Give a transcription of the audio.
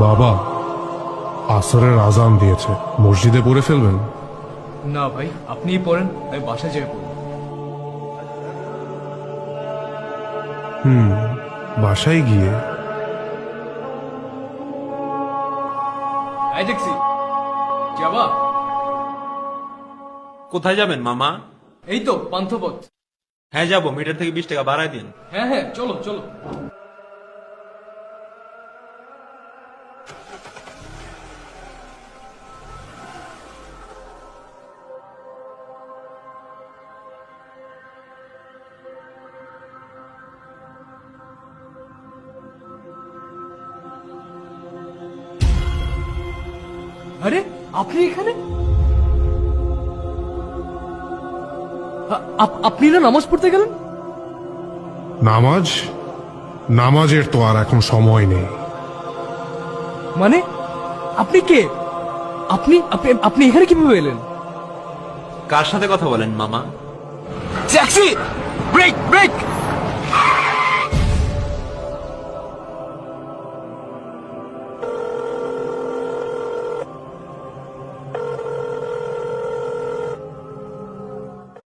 বাবা, আসরের আজান দিয়েছে, মসজিদে পড়ে ফেলবেন? না ভাই, আপনিই পড়েন, আমি বাসা যেয়ে পড়ব। বাসায় গিয়ে? এই দেখছি যাবা। কোথায় যাবেন মামা? এই তো পান্থপথ। হ্যাঁ যাবো, মিটার থেকে 20 টাকা বাড়ায় দিন। হ্যাঁ হ্যাঁ, চলো চলো। আরে আপনি এখানে? আপনি না নামাজ পড়তে গেলেন? নামাজের তো আর এখন সময় নেই। মানে আপনি কে? আপনি আপনি আপনি এখানে কিভাবে এলেন? কার সাথে কথা বলেন মামা? ট্যাক্সি! Brake break!